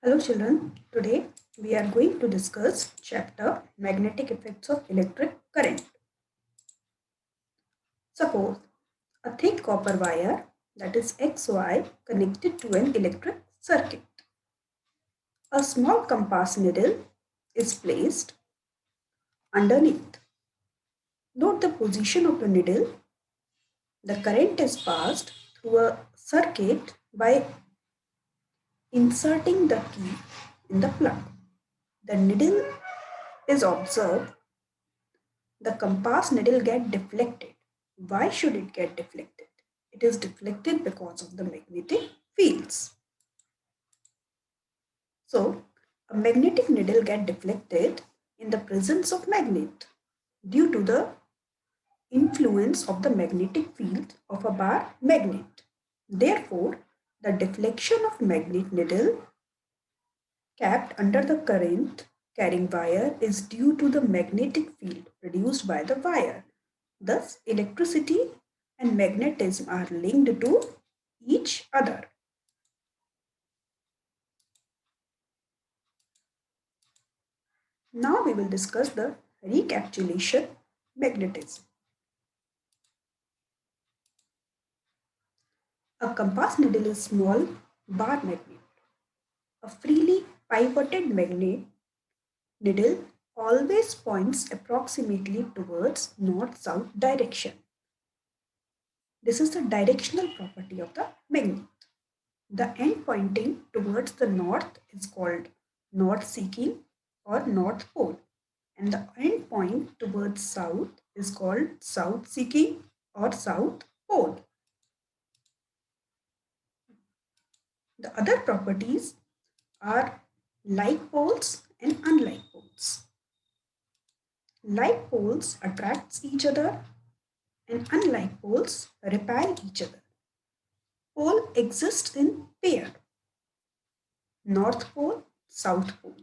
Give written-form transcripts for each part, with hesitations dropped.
Hello children, today we are going to discuss chapter magnetic effects of electric current. Suppose a thick copper wire that is XY connected to an electric circuit. A small compass needle is placed underneath. Note the position of the needle. The current is passed through a circuit by inserting the key in the plug. The needle is observed. The compass needle get deflected. Why should it get deflected? It is deflected because of the magnetic fields. So, a magnetic needle get deflected in the presence of magnet due to the influence of the magnetic field of a bar magnet. Therefore, the deflection of magnet needle capped under the current carrying wire is due to the magnetic field produced by the wire. Thus, electricity and magnetism are linked to each other. Now we will discuss the recapitulation magnetism. A compass needle is small bar magnet. A freely pivoted magnet needle always points approximately towards north-south direction. This is the directional property of the magnet. The end pointing towards the north is called north-seeking or north pole, and the end point towards south is called south-seeking or south pole. The other properties are like poles and unlike poles. Like poles attracts each other and unlike poles repel each other. Pole exists in pair, north pole, south pole.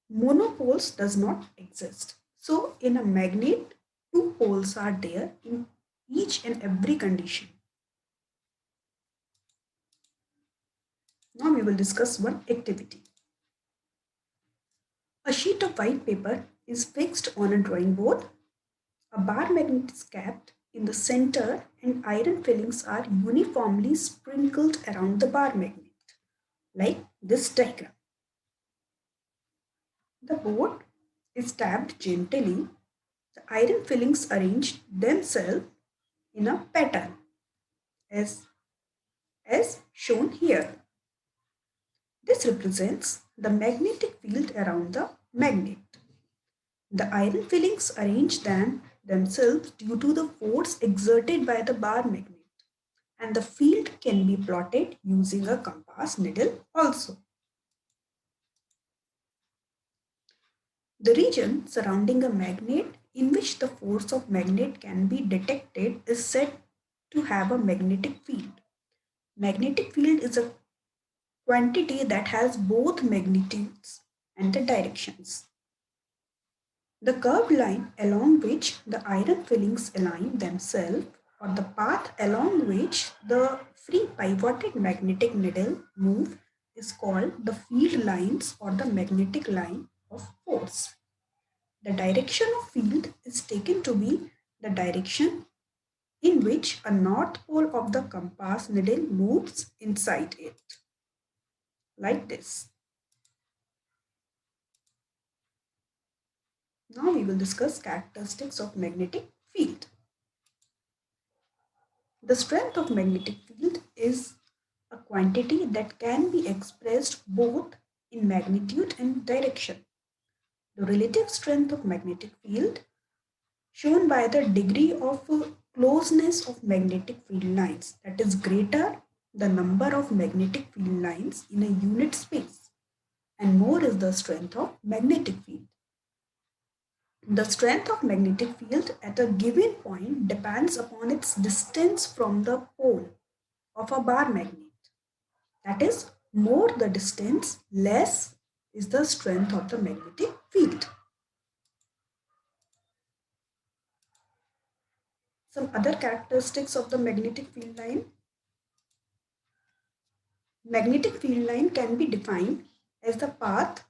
Monopoles does not exist. So in a magnet, two poles are there in each and every condition. Now we will discuss one activity. A sheet of white paper is fixed on a drawing board. A bar magnet is kept in the center and iron fillings are uniformly sprinkled around the bar magnet, like this diagram. The board is tapped gently. The iron fillings arrange themselves in a pattern as shown here. This represents the magnetic field around the magnet. The iron fillings arrange themselves due to the force exerted by the bar magnet, and the field can be plotted using a compass needle also. The region surrounding a magnet in which the force of magnet can be detected is said to have a magnetic field. Magnetic field is a quantity that has both magnitudes and the directions. The curved line along which the iron fillings align themselves, or the path along which the free pivoted magnetic needle move, is called the field lines or the magnetic line of force. The direction of field is taken to be the direction in which a north pole of the compass needle moves inside it, like this. Now we will discuss characteristics of magnetic field. The strength of magnetic field is a quantity that can be expressed both in magnitude and direction. The relative strength of magnetic field shown by the degree of closeness of magnetic field lines, that is greater the number of magnetic field lines in a unit space, and more is the strength of magnetic field. The strength of magnetic field at a given point depends upon its distance from the pole of a bar magnet. That is, more the distance, less is the strength of the magnetic field. Some other characteristics of the magnetic field line. Magnetic field line can be defined as the path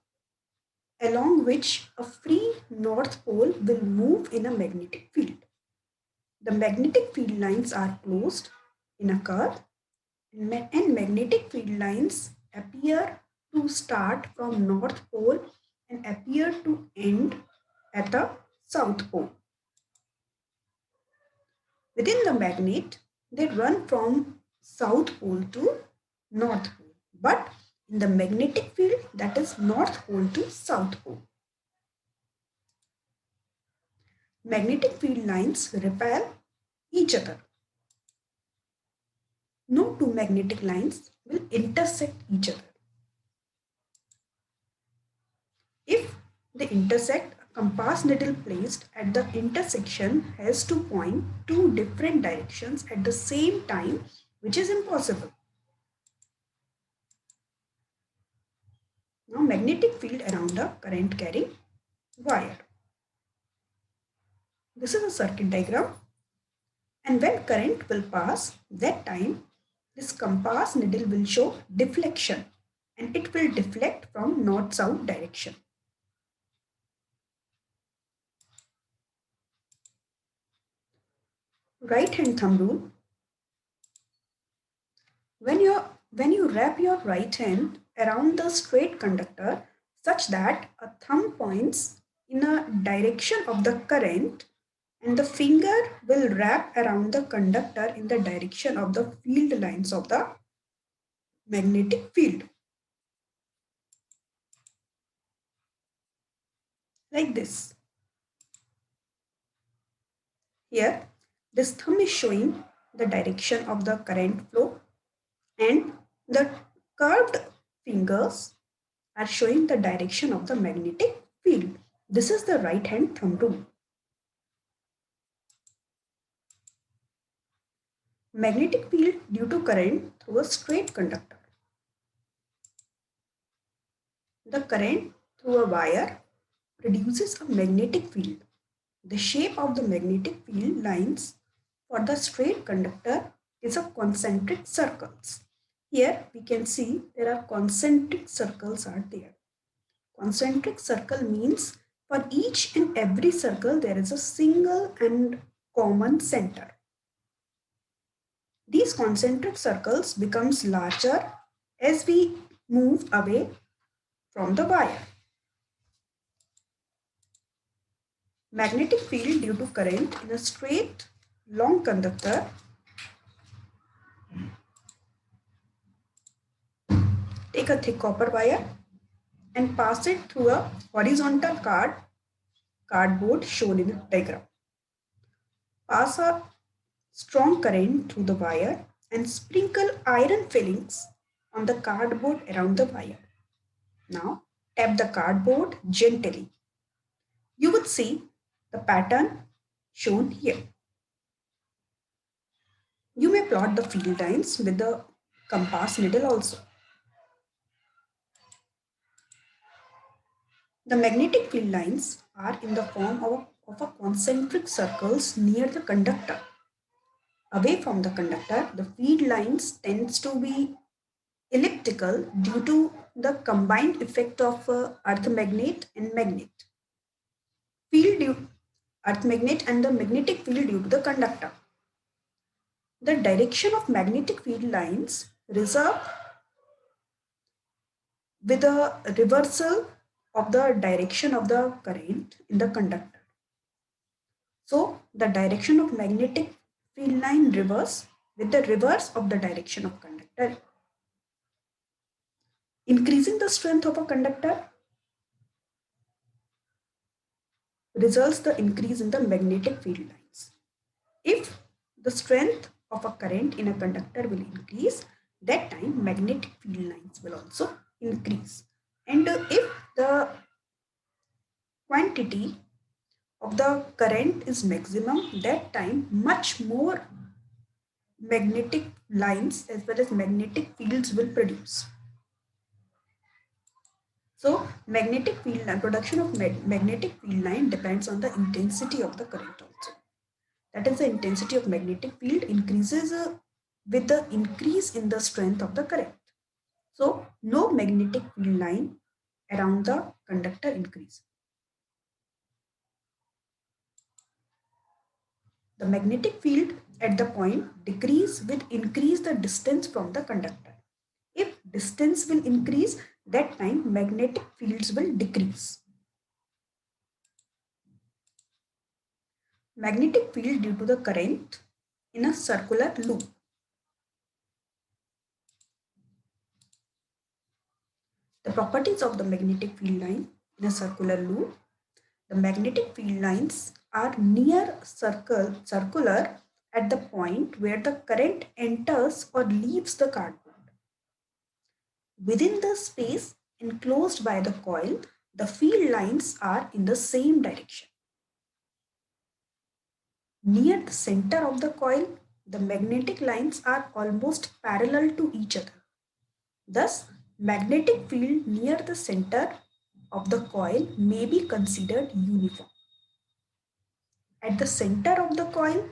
along which a free north pole will move in a magnetic field. The magnetic field lines are closed in a curve, and magnetic field lines appear to start from north pole and appear to end at the south pole. Within the magnet, they run from south pole to north pole, but in the magnetic field, that is north pole to south pole. Magnetic field lines repel each other. No two magnetic lines will intersect each other. If they intersect, a compass needle placed at the intersection has to point two different directions at the same time, which is impossible. Now, magnetic field around a current carrying wire. This is a circuit diagram, and when current will pass, that time this compass needle will show deflection and it will deflect from north-south direction. Right hand thumb rule. When you wrap your right hand around the straight conductor such that a thumb points in a direction of the current and the finger will wrap around the conductor in the direction of the field lines of the magnetic field, like this. Here, this thumb is showing the direction of the current flow and the curved fingers are showing the direction of the magnetic field. This is the right hand thumb rule. Magnetic field due to current through a straight conductor. The current through a wire produces a magnetic field. The shape of the magnetic field lines for the straight conductor is a concentric circles. Here we can see there are concentric circles are there. Concentric circle means for each and every circle there is a single and common center. These concentric circles becomes larger as we move away from the wire. Magnetic field due to current in a straight long conductor. Take a thick copper wire and pass it through a horizontal cardboard shown in the diagram. Pass a strong current through the wire and sprinkle iron fillings on the cardboard around the wire. Now tap the cardboard gently. You would see the pattern shown here. You may plot the field lines with the compass needle also. The magnetic field lines are in the form of a concentric circles near the conductor. Away from the conductor, the field lines tends to be elliptical due to the combined effect of earth magnet and magnet. Field due earth magnet and the magnetic field due to the conductor. The direction of magnetic field lines reserve with a reversal of the direction of the current in the conductor. So the direction of magnetic field line reverse with the reverse of the direction of conductor. Increasing the strength of a conductor results the increase in the magnetic field lines. If the strength of a current in a conductor will increase, that time magnetic field lines will also increase. And if the quantity of the current is maximum, that time much more magnetic lines as well as magnetic fields will produce. So magnetic field line, production of magnetic field line depends on the intensity of the current also. That is, the intensity of magnetic field increases with the increase in the strength of the current. So no magnetic field line around the conductor increase. The magnetic field at the point decrease with increase the distance from the conductor. If distance will increase, that time magnetic fields will decrease. Magnetic field due to the current in a circular loop. The properties of the magnetic field line in a circular loop. The magnetic field lines are near circular at the point where the current enters or leaves the cardboard. Within the space enclosed by the coil, the field lines are in the same direction. Near the center of the coil, the magnetic lines are almost parallel to each other. Thus, magnetic field near the center of the coil may be considered uniform. At the center of the coil,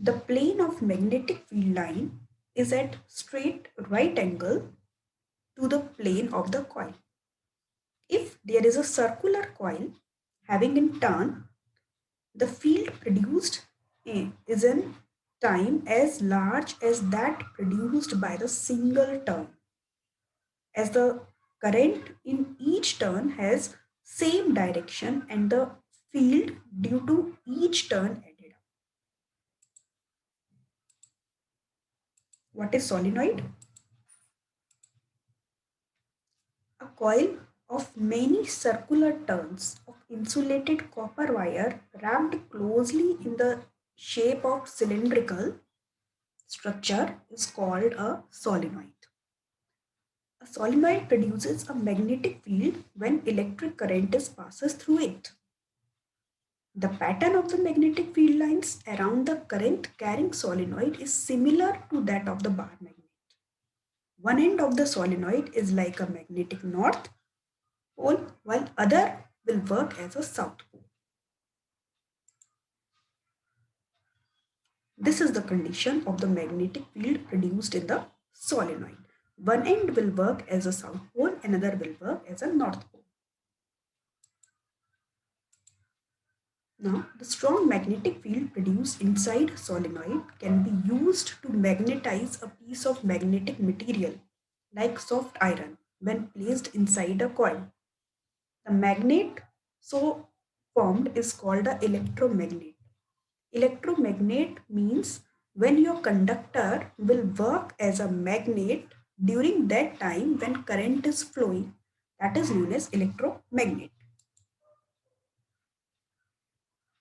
the plane of magnetic field line is at straight right angle to the plane of the coil. If there is a circular coil having in turn, the field produced is in time as large as that produced by the single turn, as the current in each turn has same direction and the field due to each turn added up. What is solenoid? A coil of many circular turns of insulated copper wire wrapped closely in the shape of cylindrical structure is called a solenoid. A solenoid produces a magnetic field when electric current is passes through it. The pattern of the magnetic field lines around the current carrying solenoid is similar to that of the bar magnet. One end of the solenoid is like a magnetic north pole while other will work as a south pole. This is the condition of the magnetic field produced in the solenoid. One end will work as a south pole, another will work as a north pole. Now, the strong magnetic field produced inside solenoid can be used to magnetize a piece of magnetic material like soft iron when placed inside a coil. The magnet so formed is called an electromagnet. Electromagnet means when your conductor will work as a magnet during that time when current is flowing, that is known as electromagnet.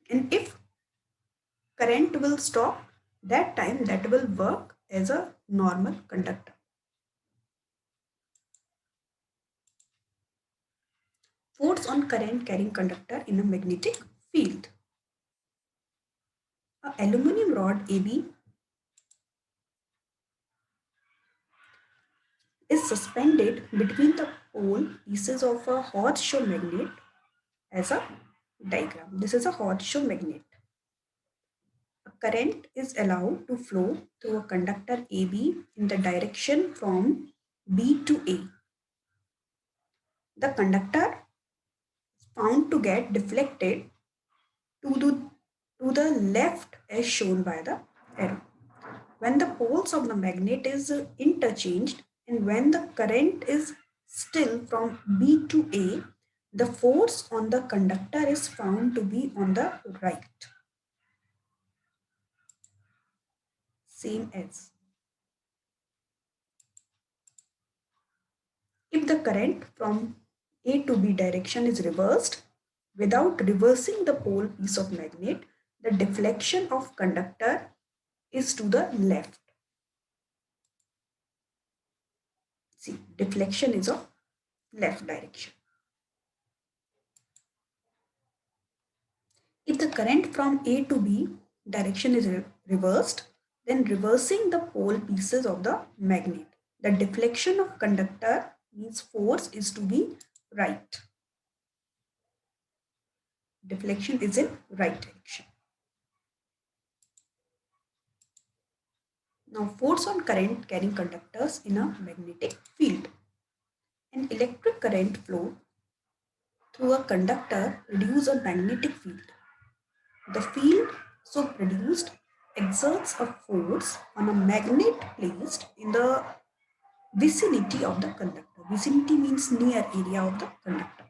And if current will stop, that time that will work as a normal conductor. Force on current carrying conductor in a magnetic field. A aluminum rod AB is suspended between the pole pieces of a horseshoe magnet as a diagram. This is a horseshoe magnet. A current is allowed to flow through a conductor AB in the direction from B to A. The conductor is found to get deflected to the left as shown by the arrow. When the poles of the magnet is interchanged and when the current is still from B to A, the force on the conductor is found to be on the right. Same as. If the current from A to B direction is reversed, without reversing the pole piece of magnet, the deflection of conductor is to the left. See, deflection is of left direction. If the current from A to B direction is reversed, then reversing the pole pieces of the magnet, the deflection of conductor means force is to be right. Deflection is in right direction. Now, force on current carrying conductors in a magnetic field. An electric current flow through a conductor produces a magnetic field. The field so produced exerts a force on a magnet placed in the vicinity of the conductor. Vicinity means near area of the conductor.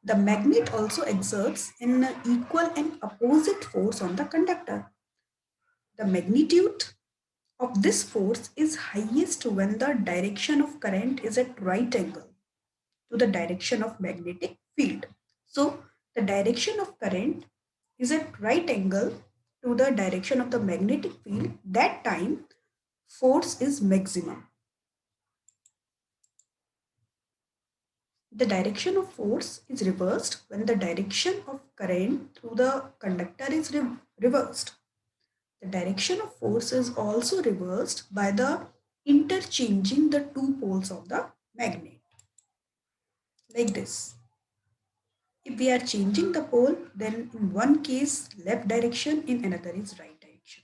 The magnet also exerts an equal and opposite force on the conductor. The magnitude of this force is highest when the direction of current is at right angle to the direction of magnetic field. So the direction of current is at right angle to the direction of the magnetic field. That time force is maximum. The direction of force is reversed when the direction of current through the conductor is reversed. The direction of force is also reversed by the interchanging the two poles of the magnet, like this. If we are changing the pole, then in one case left direction, in another is right direction.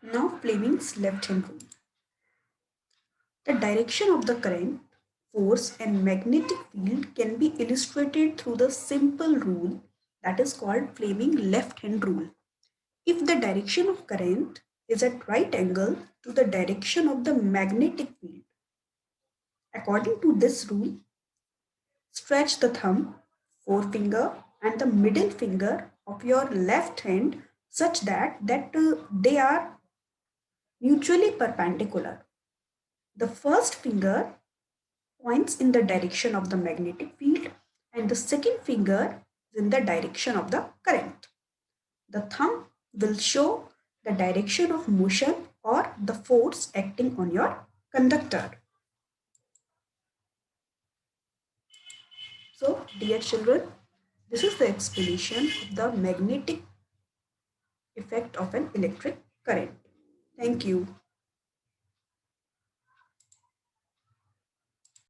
Now Fleming's left hand rule. The direction of the current, force and magnetic field can be illustrated through the simple rule that is called Fleming left hand rule. If the direction of current is at right angle to the direction of the magnetic field, according to this rule, stretch the thumb, forefinger and the middle finger of your left hand such that they are mutually perpendicular. The first finger points in the direction of the magnetic field and the second finger is in the direction of the current. The thumb will show the direction of motion or the force acting on your conductor. So, dear children, this is the explanation of the magnetic effect of an electric current. Thank you.